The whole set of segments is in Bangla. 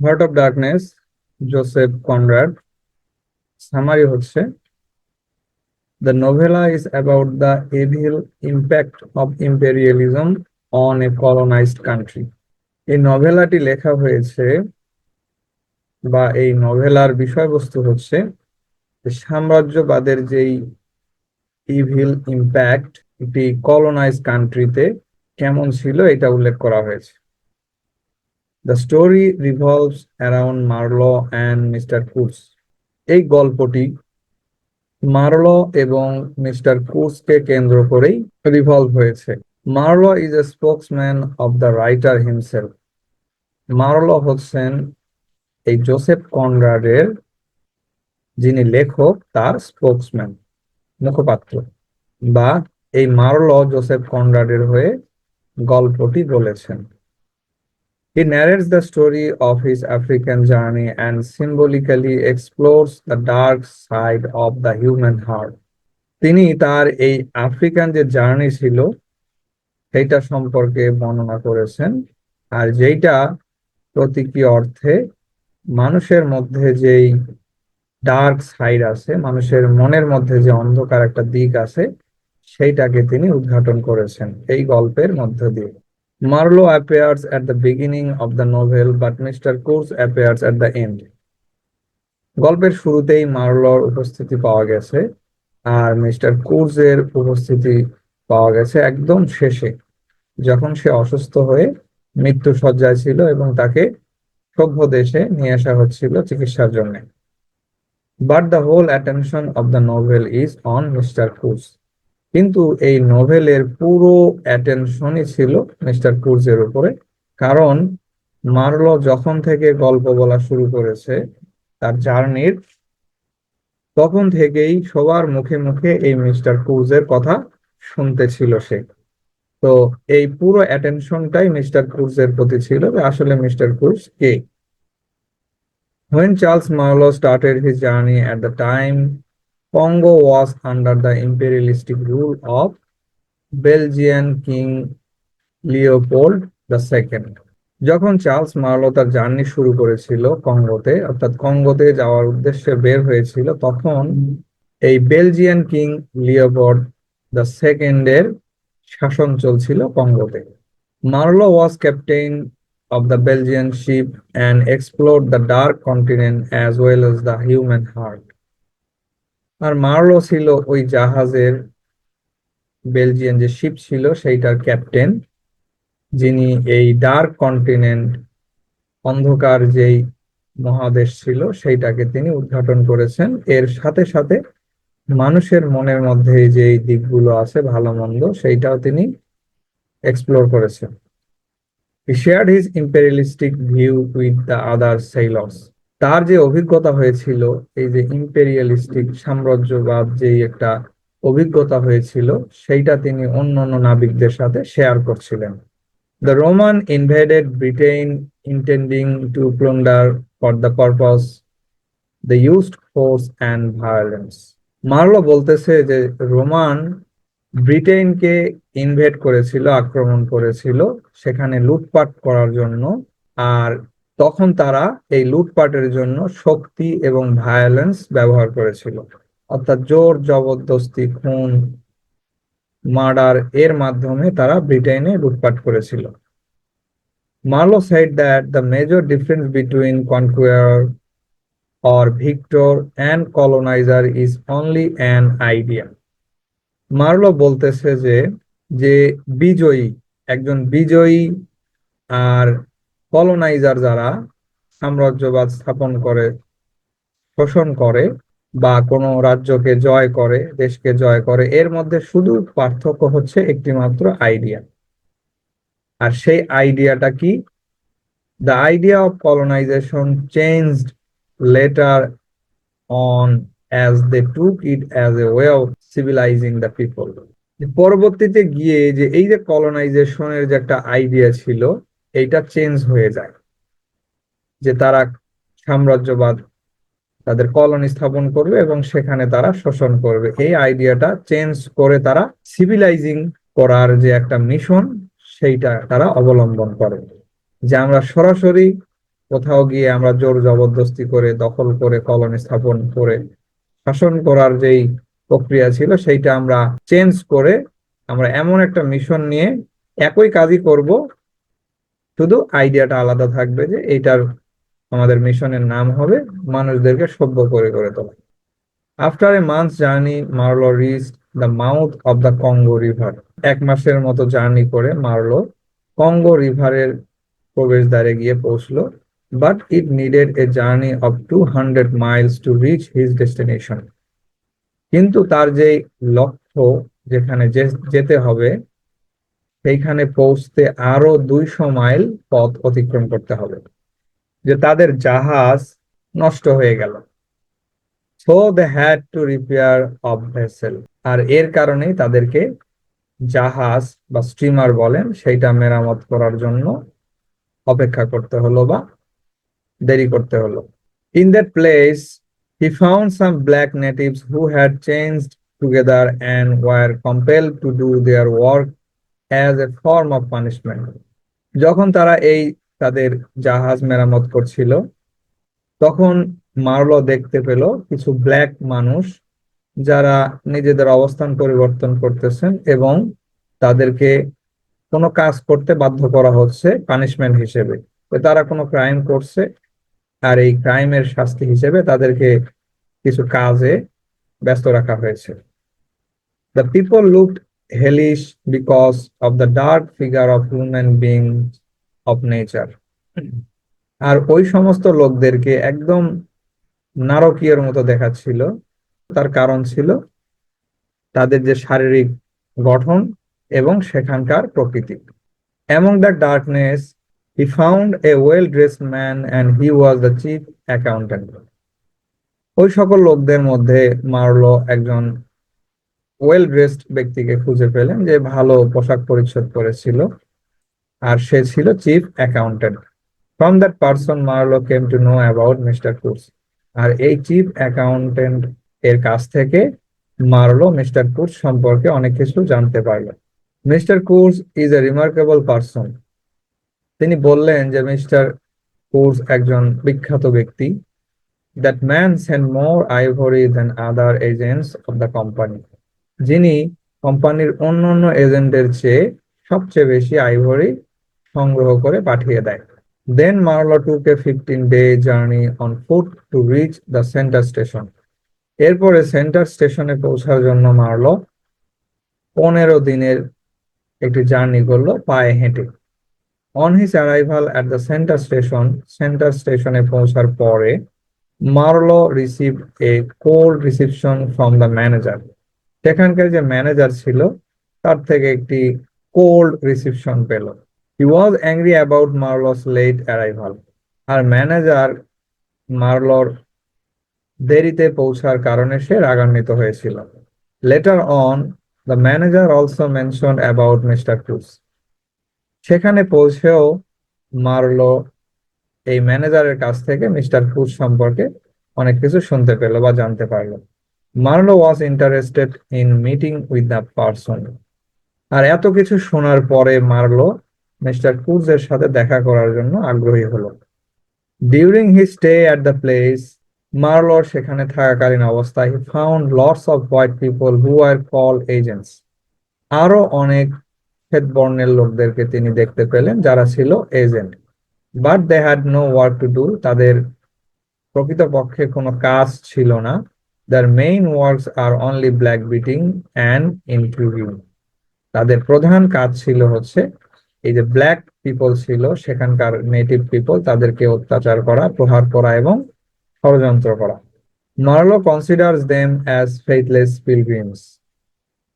Heart of darkness, Joseph Conrad. Summary হচ্ছে, the novella is about the evil impact of imperialism on a colonised country. এই নভেলাটি লেখা হয়েছে, বা এই নভেলার বিষয়বস্তু হচ্ছে যে সাম্রাজ্যবাদের যেই ইভিল ইম্প্যাক্ট একটি কলোনাইজ কান্ট্রিতে কেমন ছিল এটা উল্লেখ করা হয়েছে। The story revolves around Marlow and Mister Kurtz. এই গল্পটি মার্লো এবং মিস্টার কুটসকে কেন্দ্র করেই রিভলভ হয়েছে। Marlowe is a spokesman of the writer himself. Marlowe হচ্ছেন এই জোসেফ কনরাডের, যিনি লেখক, তার স্পোকসম্যান, মুখপাত্র, বা এই মার্লো জোসেফ কনরাডের হয়ে গল্পটি বলেছেন। He narrates the story of his African journey and symbolically explores the dark side of the human heart. তিনি তার এই আফ্রিকান যে জার্নি ছিল সেইটা সম্পর্কে বর্ণনা করেছেন, আর যেইটা প্রতীকী অর্থে মানুষের মধ্যে যেই ডার্ক সাইড আছে, মানুষের মনের মধ্যে যে অন্ধকার একটা দিক আছে, সেইটাকে তিনি উদ্ঘাটন করেছেন এই গল্পের মধ্য দিয়ে। Marlowe appears at the beginning of the novel, but Mr. Kurz appears at the end. গল্পের শুরুতেই মার্লোর উপস্থিতি পাওয়া গেছে, আর মিস্টার কুর্জের উপস্থিতি পাওয়া গেছে একদম শেষে, যখন সে অসুস্থ হয়ে মৃত্যু শয্যায় ছিল এবং তাকে সভ্য দেশে নিয়ে আসা হচ্ছিল চিকিৎসার জন্য। But the whole attention of the novel is on mister Kurtz. কিন্তু এই নোভেলের পুরো অ্যাটেনশনই ছিল মিস্টার কুর্জের উপরে, কারণ মার্লো যখন থেকে গল্প বলা শুরু করেছে তার জার্নির, তখন থেকেই সবার মুখে মুখে এই মিস্টার কুর্জের কথা শুনতে ছিল সে। তো এই পুরো অ্যাটেনশনটাই মিস্টার কুর্জের প্রতি ছিল, যে আসলে mister Kurz K. When Charles Marlowe started his journey at the time, Congo was under the imperialistic rule of Belgian king Leopold the second. যখন চার্লস মার্লো তার জার্নি শুরু করেছিল কঙ্গোতে, অর্থাৎ কঙ্গোতে যাওয়ার উদ্দেশ্যে বের হয়েছিল, তখন এই বেলজিয়ান কিং লিওপোল্ড দ্য সেকেন্ডের শাসন চলছিল কঙ্গোতে। Marlow was captain of the Belgian ship and explored the dark continent as well as the human heart. আর মার্লো ছিল ওই জাহাজের, বেলজিয়ান যে শিপ ছিল সেইটার ক্যাপ্টেন, যিনি এই ডার্ক কন্টিনেন্ট, অন্ধকার যেই মহাদেশ ছিল সেইটাকে তিনি উদ্ঘাটন করেছেন। এর সাথে সাথে মানুষের মনের মধ্যে যে দিকগুলো আছে ভালো মন্দ, সেইটাও তিনি এক্সপ্লোর করেছেন। He shared his imperialistic view with the other sailors. তার যে অভিজ্ঞতা হয়েছিল, এই যে ইম্পেরিয়ালিস্টিক সাম্রাজ্যবাদ যেই একটা অভিজ্ঞতা হয়েছিল, সেইটা তিনি অন্যান্য নাবিকদের সাথে শেয়ার করছিলেন। The Roman invaded Britain intending to plunder for the purpose. They used force and violence. Marlowe বলতেছে যে রোমান ব্রিটেনকে ইনভেড করেছিল, আক্রমণ করেছিল সেখানে লুটপাট করার জন্য, আর তখন তারা এই লুটপাটের জন্য শক্তি এবং ভায়োলেন্স ব্যবহার করেছিল, অর্থাৎ জোর জবরদস্তি, খুন, মার্ডার এর মাধ্যমে তারা ব্রিটেনে লুটপাট করেছিল। Marlowe said that the major difference between conqueror or victor and colonizer is only an idea. Marlowe বলতেছে যে যে বিজয়ী, একজন বিজয়ী আর কলোনাইজার যারা সাম্রাজ্যবাদ স্থাপন করে, শোষণ করে, বা কোনো রাজ্যকে জয় করে, দেশকে জয় করে, এর মধ্যে শুধু পার্থক্য হচ্ছে একটি মাত্র আইডিয়া। আর সেই আইডিয়াটা কি? The idea of colonization changed later on as they took it as a way of civilizing the people. পরবর্তীতে গিয়ে যে এই যে কলোনাইজেশনের যে একটা আইডিয়া ছিল, এইটা চেঞ্জ হয়ে যায়, যে তারা সাম্রাজ্যবাদ, তাদের কলোনি স্থাপন করবে এবং সেখানে তারা শোষণ করবে। এই আইডিয়াটা চেঞ্জ করে তারা সিভিলাইজিং করার যে একটা মিশন, সেইটা তারা অবলম্বন করে, যে আমরা সরাসরি কোথাও গিয়ে আমরা জোর জবরদস্তি করে দখল করে কলোনি স্থাপন করে শাসন করার যেই প্রক্রিয়া ছিল সেইটা আমরা চেঞ্জ করে আমরা এমন একটা মিশন নিয়ে একই কাজই করব, শুধু আইডিয়াটা আলাদা থাকবে যে এইটার আমাদের মিশনের নাম হবে মানুষদেরকে সভ্য করে করে তোলা। After a month journey Marlowe reach the mouth of the Congo river. 1 মাসের মতো জার্নি করে মার্লো কঙ্গো রিভারের প্রবেশদ্বারে গিয়ে পৌঁছলো। But it needed a journey of 200 miles to reach his destination. কিন্তু তার যে লক্ষ্য, যেখানে যেতে হবে, সেইখানে পৌঁছতে আরো 200 মাইল পথ অতিক্রম করতে হবে, যে তাদের জাহাজ নষ্ট হয়ে গেল। So they had to repair of vessel. আর এর কারণেই তাদেরকে জাহাজ বা স্টিমার বলেন সেইটা মেরামত করার জন্য অপেক্ষা করতে হলো বা দেরি করতে হলো। In that place he found some black natives who had chained together and were compelled to do their work as a form of punishment. যখন তারা এই তাদের জাহাজ মেরামত করছিল, তখন মার্লো দেখতে পেল কিছু ব্ল্যাক মানুষ যারা নিজেদের অবস্থান পরিবর্তন করতেছেন এবং তাদেরকে কোনো কাজ করতে বাধ্য করা হচ্ছে পানিশমেন্ট হিসেবে। তো তারা কোনো ক্রাইম করছে, আর এই ক্রাইমের শাস্তি হিসেবে তাদেরকে কিছু কাজে ব্যস্ত রাখা হয়েছে। The people looked hellish because of the dark figure of human beings of nature. আর ওই সমস্ত লোকদেরকে একদম নারকীয়ের মতো দেখাচ্ছিল। তার কারণ ছিল তাদের যে শারীরিক গঠন এবং সেখানকার প্রকৃতি। Among the darkness, he found a well-dressed man and he was the chief accountant. ওই সকল লোকদের মধ্যে মার্লো একজন ওয়েল ড্রেসড ব্যক্তিকে খুঁজে পেলেন, যে ভালো পোশাক পরিচ্ছদ পরেছিল, আর সে ছিল chief accountant. From that person Marlow came to know about Mister Kurtz. আর এই চিফ অ্যাকাউন্টেন্ট এর কাছ থেকে মার্লো মিস্টার কুডস সম্পর্কে অনেক কিছু জানতে পারল। Mister Kurtz is a remarkable person. তিনি বললেন যে মিস্টার কুডস একজন বিখ্যাত ব্যক্তি। That man send more ivory than other agents of the company. যিনি কোম্পানির অন্যান্য এজেন্টের চেয়ে সবচেয়ে বেশি আইভরি সংগ্রহ করে পাঠিয়ে দেয়। Then Marlow took a 15-day journey on foot to reach the centre station. এরপরে সেন্টার স্টেশনে পৌঁছার জন্য মার্লো 15 দিনের একটি জার্নি করলো পায়ে হেঁটে। On his arrival at the centre স্টেশনে পৌঁছার পরে Marlowe receive a cold reception from the manager. সেখানকার যে ম্যানেজার ছিল তার থেকে একটি কোল্ড রিসিপশন পেল। He was angry about Marlow's late arrival. আর ম্যানেজার মার্লোর দেরিতে পৌঁছার কারণে সে রাগান্বিত হয়েছিল। Later on the manager also mention about Mister Kurtz. সেখানে পৌঁছেও মার্লো এই ম্যানেজারের কাছ থেকে মিস্টার ক্রুজ সম্পর্কে অনেক কিছু শুনতে পেল বা জানতে পারলো। Marlow was interested in meeting with the person. আর এত কিছু শোনার পরে মার্লো মিস্টার ক্রুজের সাথে দেখা করার জন্য আগ্রহী হলো। During his stay at the place, মার্লোর সেখানে থাকাকালীন অবস্থায় he found lots of white people who are called agents. আরো অনেক শ্বেত বর্ণের লোকদেরকে তিনি দেখতে পেলেন যারা ছিল agent. But they had no work to do. তাদের প্রকৃতপক্ষে কোনো কাজ ছিল না। Their main works are only blackbeating and intriguing. তাদের প্রধান কাজ ছিল হচ্ছে এই যে ব্ল্যাক পিপল ছিল সেখানকার নেটিভ পিপল, তাদেরকে অত্যাচার করা, প্রহার করা এবং ষড়যন্ত্র করা। Marlow considers them as faithless pilgrims.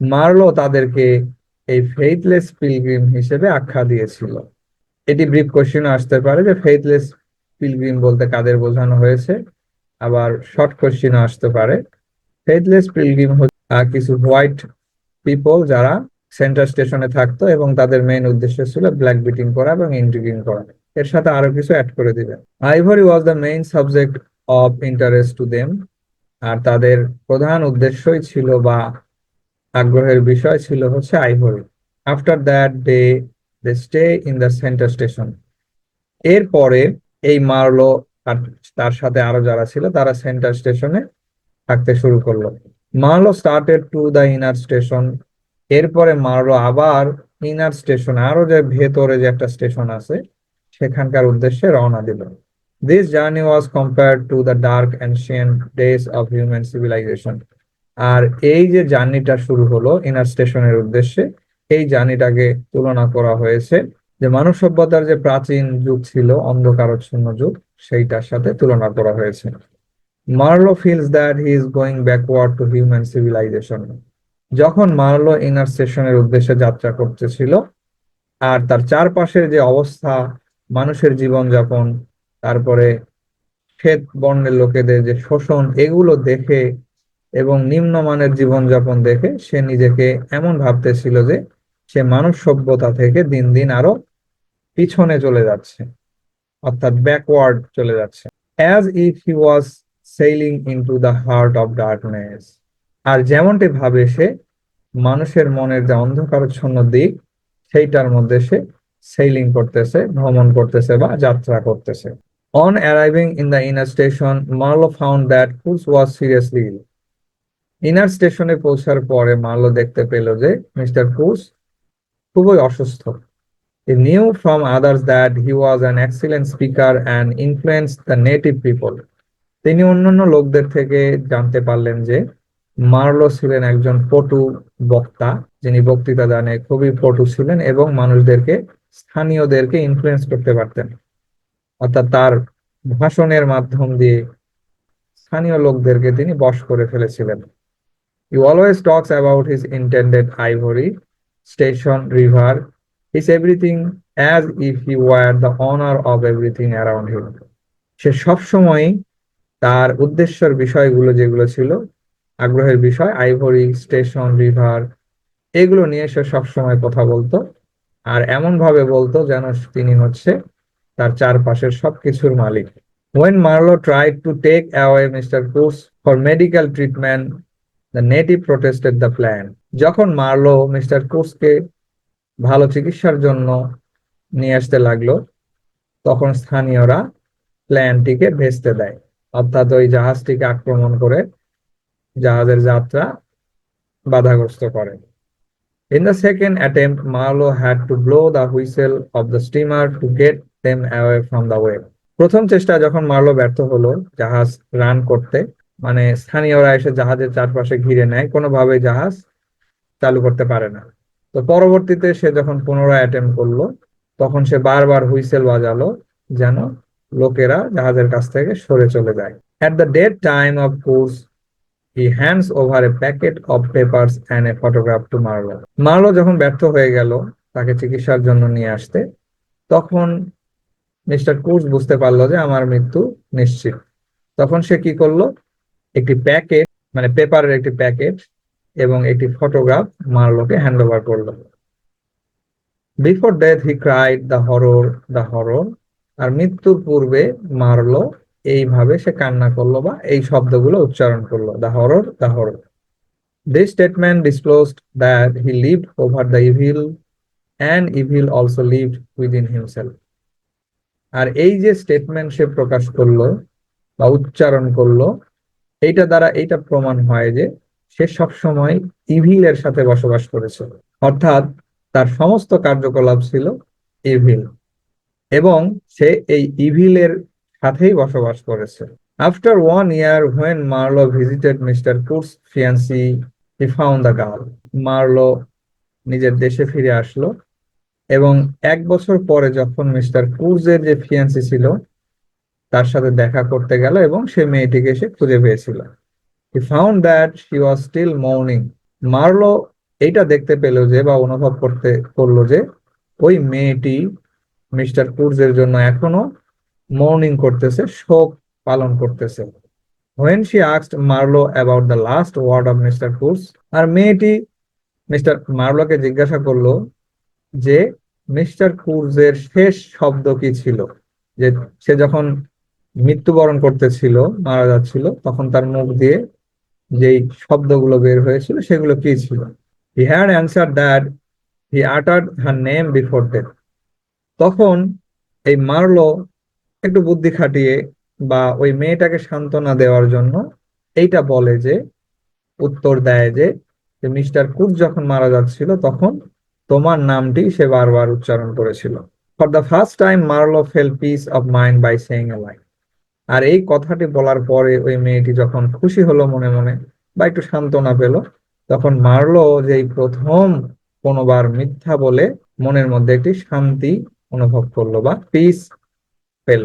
Marlow তাদেরকে এই ফেইথলেস পিলগ্রিম হিসেবে আখ্যা দিয়েছিল। এটি ব্রিফ কোশ্চেন আসতে পারে যে ফেইথলেস পিলগ্রিম বলতে কাদের বোঝানো হয়েছে, আবার শর্ট কোশ্চেন আসতে পারে। ফেইথলেস পিলগ্রিম হচ্ছে কিছু হোয়াইট পিপল যারা সেন্টার স্টেশনে থাকতো এবং তাদের মেইন উদ্দেশ্য ছিল ব্ল্যাক বিটিং করা এবং ইন্ট্রিগিং করা। এর সাথে আরো কিছু অ্যাড করে দিবেন। Ivory was the main subject of interest to them. আর তাদের প্রধান উদ্দেশ্যই ছিল বা আগ্রহের বিষয় ছিল হচ্ছে ivory. After that day they stay in the centre station. এরপরে এই মার্লো আর তার সাথে আরো যারা ছিল তারা সেন্টার স্টেশনে থাকতে শুরু করলো। Marlow started to the inner station. এরপরে মার্লো আবার ইনার স্টেশন, আরো যে ভেতরে যে একটা স্টেশন আছে সেখানকার উদ্দেশ্যে রওনা দিল। This journey was compared to the dark ancient days of human civilisation. আর এই যে জার্নিটা শুরু হলো ইনার স্টেশনের উদ্দেশ্যে, এই জার্নিটাকে তুলনা করা হয়েছে যে মানব সভ্যতার যে প্রাচীন যুগ ছিল, অন্ধকারাচ্ছন্ন যুগ, সেইটার সাথে তুলনা করা হয়েছে। Marlowe feels that he is going backward two human civilisation. যখন মার্লো ইনার স্টেশনের উদ্দেশ্যে যাত্রা করতেছিল আর তার চারপাশের যে অবস্থা, মানুষের জীবনযাপন, তারপরে শ্বেত বর্ণের লোকেদের যে শোষণ, এগুলো দেখে এবং নিম্নমানের জীবনযাপন দেখে সে নিজেকে এমন ভাবতেছিল যে সে মানব সভ্যতা থেকে দিন দিন আরো পিছনে চলে যাচ্ছে, অর্থাৎ ব্যাকওয়ার্ড চলে যাচ্ছে। As if he was sailing into the heart of darkness. আর যেমনটি ভাবে সে মানুষের মনের যে অন্ধকারাচ্ছন্ন দিক, সেইটার মধ্যে সে সেইলিং করতেছে, ভ্রমণ করতেছে বা যাত্রা করতেছে। On arriving in the inner station, Marlow found that Kurtz was seriously ill. Inner স্টেশনে পৌঁছার পরে মার্লো দেখতে পেল যে মিস্টার কুস খুবই অসুস্থ। He knew from others that he was an excellent speaker and influenced the native people. তিনি অন্যান্য লোকদের থেকে জানতে পারলেন যে মার্লো ছিলেন একজন পটু বক্তা, যিনি বক্তৃতা দানে খুবই পটু ছিলেন এবং মানুষদেরকে, স্থানীয়দেরকে ইনফ্লুয়েন্স করতে পারতেন, অর্থাৎ তার ভাষণের মাধ্যম দিয়ে স্থানীয় লোকদেরকে তিনি বশ করে ফেলেছিলেন। He always talks about his intended ivory, station, river, his everything as if he were the owner of everything around him. সে সবসময় তার উদ্দেশ্যের বিষয়গুলো যেগুলো ছিল, আগ্রহের বিষয়, আইভরি, স্টেশন, রিভার, এগুলো নিয়ে সে সবসময় কথা বলতো, আর এমন ভাবে বলতো যেন তিনি হচ্ছে তার চারপাশের সবকিছুর মালিক। When Marlowe tried to take away Mr. Coos for medical treatment, the native protested the plan. যখন মার্লো মিস্টার কুসকে ভালো চিকিৎসার জন্য নিয়ে আসতে লাগলো, তখন স্থানীয়রা প্ল্যানটিকে ভেস্তে দেয়, অর্থাৎ ওই জাহাজটিকে আক্রমণ করে জাহাজের যাত্রা বাধাগ্রস্ত করে। In the second attempt, Marlowe had to blow the whistle of the steamer to get them away from the wave. প্রথম চেষ্টা যখন মার্লো ব্যর্থ হলো জাহাজ রান করতে, মানে স্থানীয়রা এসে জাহাজের চারপাশে ঘিরে নেয়, কোনোভাবে জাহাজ চালু করতে পারে না। তো পরবর্তীতে সে যখন পুনরায় অ্যাটেম্প করলো, তখন সে বারবার হুইসেল বাজালো যেন লোকেরা জাহাজের কাছ থেকে সরে চলে যায়। At the dead time of course, he hands over a packet of papers and a photograph to Marlowe. Marlowe যখন ব্যর্থ হয়ে গেল তাকে চিকিৎসার জন্য নিয়ে আসতে, তখন মিস্টার কুস বুঝতে পারলো যে আমার মৃত্যু নিশ্চিত। তখন সে কি করলো, একটি প্যাকেট, মানে পেপারের একটি প্যাকেট এবং একটি ফটোগ্রাফ মার্লোকে হ্যান্ড ওভার করলো। Before death he cried the horror, the horror. আর মৃত্যুর পূর্বে মার্লো এইভাবে সে কান্না করলো বা এই শব্দগুলো উচ্চারণ করলো, the horror, the horror. This statement disclosed that he lived over the evil and evil also lived within himself. আর এই যে স্টেটমেন্ট সে প্রকাশ করলো বা উচ্চারণ করলো, এইটা দ্বারা এইটা প্রমাণ হয় যে সে সবসময় ইভিলের সাথে বসবাস করেছে, অর্থাৎ তার সমস্ত কার্যকলাপ ছিল ইভিল এবং সে এই ইভিলের সাথেই বসবাস করেছে। After 1 year, when Marlowe visited Mr. Kurt's fiancée, he found the girl. Marlowe নিজের দেশে ফিরে আসলো এবং 1 বছর পরে যখন মিস্টার কুর্জের যে ফিয়ান্সি ছিল তার সাথে দেখা করতে গেল এবং সে মেয়েটিকে সে খুঁজে পেয়েছিল। He found that she was still mourning. Marlowe এইটা দেখতে পেল যে বা অনুভব করলো যে ওই মেয়েটি মিস্টার কুর্জের জন্য এখনো মর্নিং করতেছে, শোক পালন করতেছে। When she asked Marlowe about the last word of Mr. Kurz, আর মেয়েটি মিস্টার মার্লোকে জিজ্ঞাসা করলো যে মিস্টার কুর্জের শেষ শব্দ কি ছিল, যে সে যখন মৃত্যুবরণ করতেছিল, মারা যাচ্ছিল, তখন তার মুখ দিয়ে যেই শব্দগুলো বের হয়েছিল সেগুলো কি ছিল। He had answered that he uttered her name before death. তখন এই মার্লো একটু বুদ্ধি খাটিয়ে বা ওই মেয়েটাকে সান্ত্বনা দেওয়ার জন্য এইটা বলে যে, উত্তর দেয় যে মিস্টার কুক যখন মারা যাচ্ছিল তখন তোমার নামটি সে বারবার উচ্চারণ করেছিল। For the first time Marlow fell peace of mind by saying a line. আর এই কথাটি বলার পরে ওই মেয়েটি যখন খুশি হলো মনে মনে বা একটু সান্ত্বনা পেল, তখন মার্লো যেই প্রথম কোনোবার মিথ্যা বলে মনের মধ্যে একটি শান্তি অনুভব করলো বা পিস পেল।